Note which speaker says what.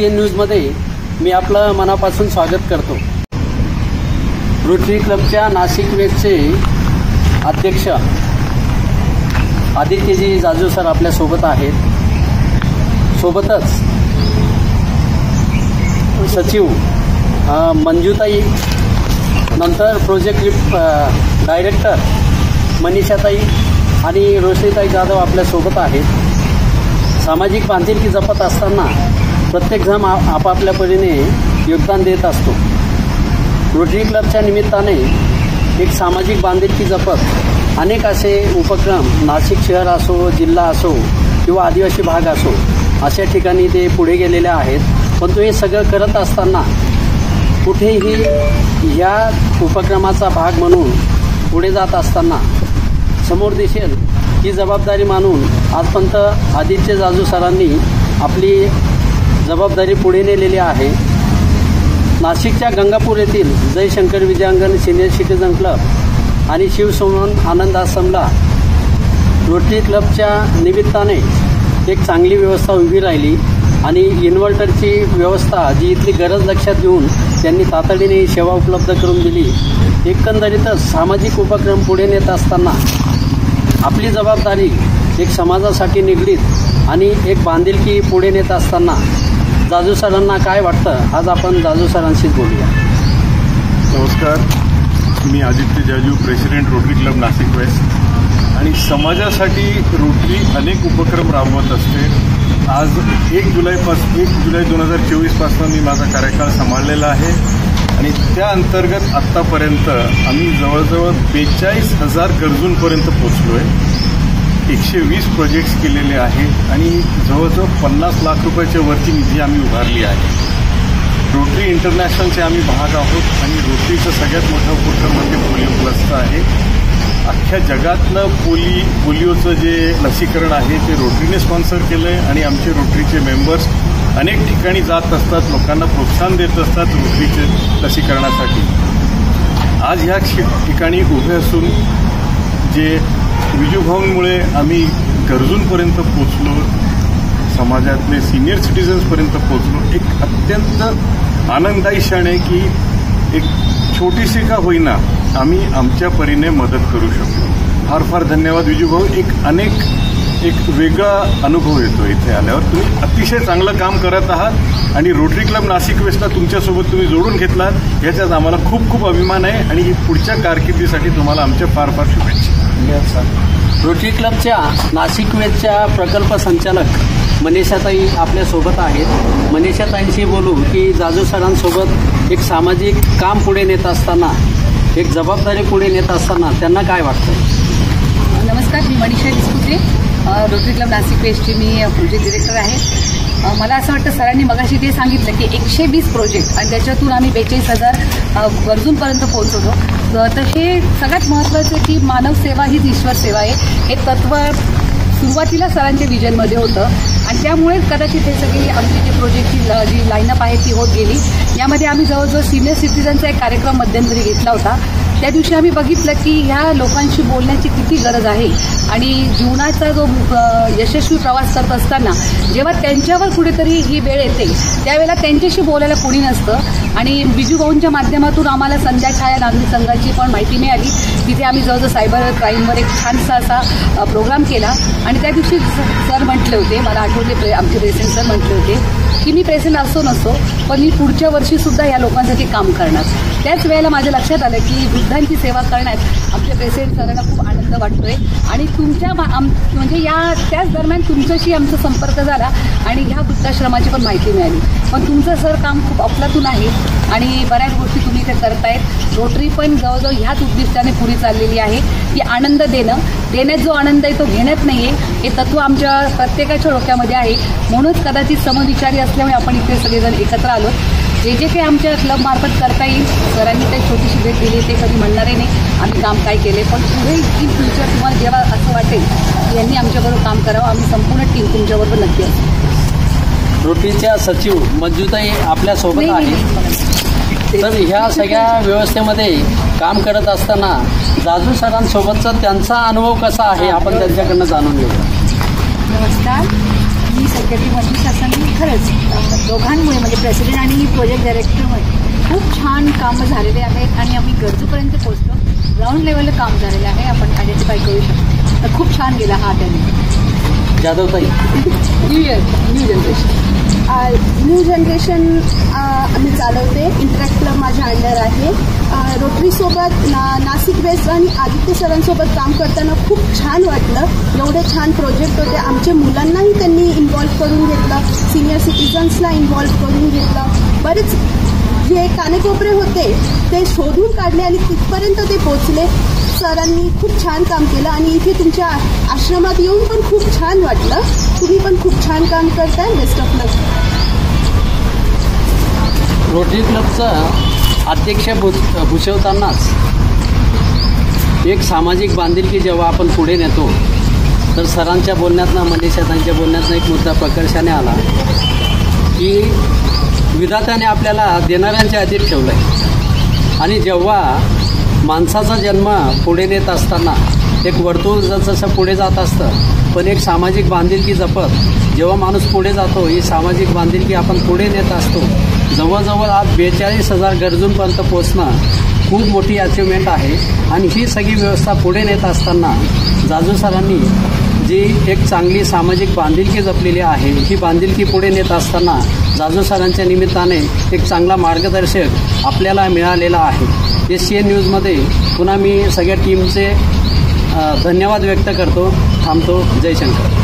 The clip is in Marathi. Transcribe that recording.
Speaker 1: न्यूज मध्ये मी आपलं मनापासून स्वागत करतो। रोटरी क्लबच्या नाशिक वेस्टचे अध्यक्ष आदित्यजी जाजू सर आपल्या सोबत आहेत। सोबतच सचिव मंजूताई, नंतर प्रोजेक्ट डायरेक्टर मनीषाताई आणि रोशनीताई जाधव आपल्या सोबत आहेत। सामाजिक बांधिलकी जपत असताना प्रत्येकजण आपापल्या परीने योगदान देत असतो। रोटरी क्लबच्या निमित्ताने एक सामाजिक बांधिलकी जपत अनेक असे उपक्रम नाशिक शहर असो, जिल्हा असो किंवा आदिवासी भाग असो अशा ठिकाणी ते पुढे गेलेले आहेत। पण तो हे सगळं करत असताना कुठेही या उपक्रमाचा भाग म्हणून पुढे जात असताना समोर दिसेल ही जबाबदारी मानून आजपर्यंत आदित्य जाजू सरांनी आपली जबाबदारी पुढे नेलेली आहे। नाशिकच्या गंगापूर येथील Jaishankar Vijayangan senior citizen club आणि शिवसोमन आनंद आश्रमला रोटरी क्लबच्या निमित्ताने एक चांगली व्यवस्था उभी राहिली आणि इन्व्हर्टरची व्यवस्था जी इथली गरज लक्षात घेऊन त्यांनी तातडीने सेवा उपलब्ध करून दिली। एकंदरीतच सामाजिक उपक्रम पुढे नेत असताना आपली जबाबदारी एक समाजासाठी निगडीत आणि एक बांधिलकी पुढे नेत असताना जाजू सरांना काय वाटतं, आज आपण जाजू सरांशीच बोलूया।
Speaker 2: नमस्कार, मी Aditya Jaju, president Rotary club Nashik west. आणि समाजासाठी रोटरी अनेक उपक्रम राबवत असते। आज 1 जुलै 2024 पासून मी माझा कार्यकाळ सांभाळलेला आहे आणि त्या अंतर्गत आत्तापर्यंत आम्ही जवळजवळ 42,000 गरजूंपर्यंत पोहोचलो आहे। 120 प्रोजेक्ट्स केलेले आहेत आणि जवळजवळ 50 लाख रुपयाच्या वरची निधी आम्ही उभारली आहे। रोटरी इंटरनॅशनलचे आम्ही भाग आहोत आणि रोटरीचं सगळ्यात मोठं उपक्रम म्हणजे पोलिओ प्लसचं आहे। अख्ख्या जगातलं पोलिओचं जे लसीकरण आहे ते रोटरीने स्पॉन्सर केलं आहे आणि आमचे रोटरीचे मेंबर्स अनेक ठिकाणी जात असतात, लोकांना प्रोत्साहन देत असतात रोटरीचे लसीकरणासाठी। आज ह्या ठिकाणी उभे असून जे विजूभाऊंमुळे आम्ही गरजूंपर्यंत पोचलो, समाजातले सिनियर सिटीजन्सपर्यंत पोचलो, एक अत्यंत आनंदायी क्षण आहे की एक छोटीशी का होईना आम्ही आमच्या परीने मदत करू शकतो। फार फार धन्यवाद विजूभाऊ। एक वेगळा अनुभव येतो इथे आल्यावर। तुम्ही अतिशय चांगलं काम करत आहात आणि रोटरी क्लब नाशिक वेस्टला तुमच्यासोबत तुम्ही जोडून घेतलात याच्यात आम्हाला खूप खूप अभिमान आहे आणि ही पुढच्या कारकिर्दीसाठी तुम्हाला आमच्या फार फार शुभेच्छा।
Speaker 1: रोटरी क्लबच्या नाशिक वेस्टच्या प्रकल्प संचालक मनीषाताई आपल्यासोबत आहेत। मनीषाताईंशी बोलू की जाजू सरांसोबत एक सामाजिक काम पुढे नेत असताना, एक जबाबदारी पुढे नेत असताना त्यांना काय वाटतं?
Speaker 3: नमस्कार, मी मनीषा डिस्पुते, रोटरी क्लब नाशिक वेस्टची मी प्रोजेक्ट डिरेक्टर आहे। मला असं वाटतं सरांनी मगाशी ते सांगितलं की 120 प्रोजेक्ट आणि त्याच्यातून आम्ही 42,000 गरजूंपर्यंत पोहोचवतो। तर हे सगळ्यात महत्त्वाचं की मानव सेवा हीच ईश्वर सेवा आहे हे तत्त्व सुरुवातीला सरांच्या विजनमध्ये होतं आणि त्यामुळेच कदाचित हे सगळी आमची जी प्रोजेक्टची जी लाईनअप आहे ती होत गेली। यामध्ये आम्ही जवळजवळ सिनियर सिटीजनचा एक कार्यक्रम मध्यंतरी घेतला होता। त्या दिवशी आम्ही बघितलं की ह्या लोकांशी बोलण्याची किती गरज आहे आणि जीवनाचा जो यशस्वी प्रवास करत असताना जेव्हा त्यांच्यावर कुठेतरी ही वेळ येते त्यावेळेला त्यांच्याशी बोलायला कोणी नसतं आणि विजूभाऊंच्या माध्यमातून आम्हाला संध्या छाया नागरिक संघाची पण माहिती मिळाली। तिथे आम्ही जवळजवळ सायबर क्राईमवर एक छानसा असा प्रोग्राम केला आणि त्या दिवशी सर म्हटले होते, मला आठवते आमचे प्रेसिडेंट सर म्हटले होते की मी प्रेसिडेंट असो नसो पण मी पुढच्या वर्षीसुद्धा या लोकांसाठी काम करणार। त्याच वेळेला माझ्या लक्षात आलं की वृद्धांची सेवा करण्यात आमच्या प्रेसिडेंट सरांना खूप आनंद वाटतोय आणि तुमच्या म्हणजे त्याच दरम्यान तुमच्याशी आमचा संपर्क झाला आणि ह्या वृद्धाश्रमाची पण माहिती मिळाली। पण तुमचं सर काम खूप अफलातून आहे आणि बऱ्याच गोष्टी तुम्ही इथे करतायत। रोटरी पण जवळजवळ ह्याच उद्दिष्टाने पुढे चाललेली आहे की आनंद देण्यात जो आनंद आहे तो घेण्यात नाही आहे हे तत्त्व आमच्या प्रत्येकाच्या डोक्यामध्ये आहे। म्हणूनच कदाचित समविचारी असल्यामुळे आपण इथे सगळेजण एकत्र आलो। जे काही आमच्या क्लबमार्फत करता येईल, सरांनी काही छोटीशी भेट दिली ते कधी म्हणणारही नाही आम्ही काम काय केले, पण पुढे इन फ्युचर तुम्हाला जेव्हा असं वाटेल की यांनी आमच्याबरोबर काम करावं आम्ही संपूर्ण टीम तुमच्याबरोबर नक्की असू।
Speaker 1: रोटरीच्या सचिव मंजूताई आपल्यासोबत आहे। तर ह्या सगळ्या व्यवस्थेमध्ये काम करत असताना जाजू सरांसोबतचा त्यांचा अनुभव कसा आहे आपण त्यांच्याकडनं जाणून घेऊया.
Speaker 4: नमस्कार, मी सेक्रेटरी मंजू शासनी. खरंच दोघांमुळे म्हणजे प्रेसिडेंट आणि प्रोजेक्ट डायरेक्टरमुळे खूप छान कामं झालेले आहेत आणि आम्ही गरजूपर्यंत पोहोचलो. ग्राउंड लेवलला काम झालेलं आहे, आपण आयडेंटिफाय करू शकतो. तर खूप छान गेला हा त्यांनी.
Speaker 1: जाधवताई,
Speaker 5: न्यू जनरेशन मी चालवते. इंटरॅक्ट क्लब माझ्या अंडर आहे. रोटरीसोबत नाशिक वेस्ट आणि आदित्य सरांसोबत काम करताना खूप छान वाटलं. एवढे छान प्रोजेक्ट होते. आमच्या मुलांनाही त्यांनी इन्व्हॉल्व करून घेतलं, सिनियर सिटीजन्सला इन्व्हॉल्व करून घेतलं. बरेच जे कानेकोपरे होते ते शोधून काढले आणि तिथपर्यंत ते पोचले. सरांनी खूप छान काम केलं आणि इथे तुमच्या आश्रमात येऊन पण खूप छान वाटलं. तुम्ही पण खूप छान काम करताय. Best of luck.
Speaker 1: रोटरी क्लबचं अध्यक्ष भूषवतानाच एक सामाजिक बांधिलकी जेव्हा आपण पुढे नेतो तर सरांच्या बोलण्यातनं मनीषातांच्या बोलण्यातनं एक मुद्दा प्रकर्षाने आला की विधात्याने आपल्याला देणाऱ्यांच्या अधीन ठेवलं आहे. आणि जेव्हा माणसाचा जन्म पुढे नेत असताना एक वर्तुळ जसं पुढे जात असतं पण एक सामाजिक बांधिलकी जपत जेव्हा माणूस पुढे जातो ही सामाजिक बांधिलकी आपण पुढे नेत असतो. जवळजवळ आज 42,000 गरजूंपर्यंत पोचणं खूप मोठी अचिव्हमेंट आहे. आणि ही सगळी व्यवस्था पुढे नेत असताना जाजू सरांनी जी एक चांगली सामाजिक बांधिलकी जपलेली आहे ही बांधिलकी पुढे नेत असताना जाजू सरांच्या निमित्ताने एक चांगला मार्गदर्शक आपल्याला मिळालेला आहे. SCN न्यूजमध्ये पुन्हा मी सगळ्या टीमचे धन्यवाद व्यक्त करतो. थांबतो. जयशंकर.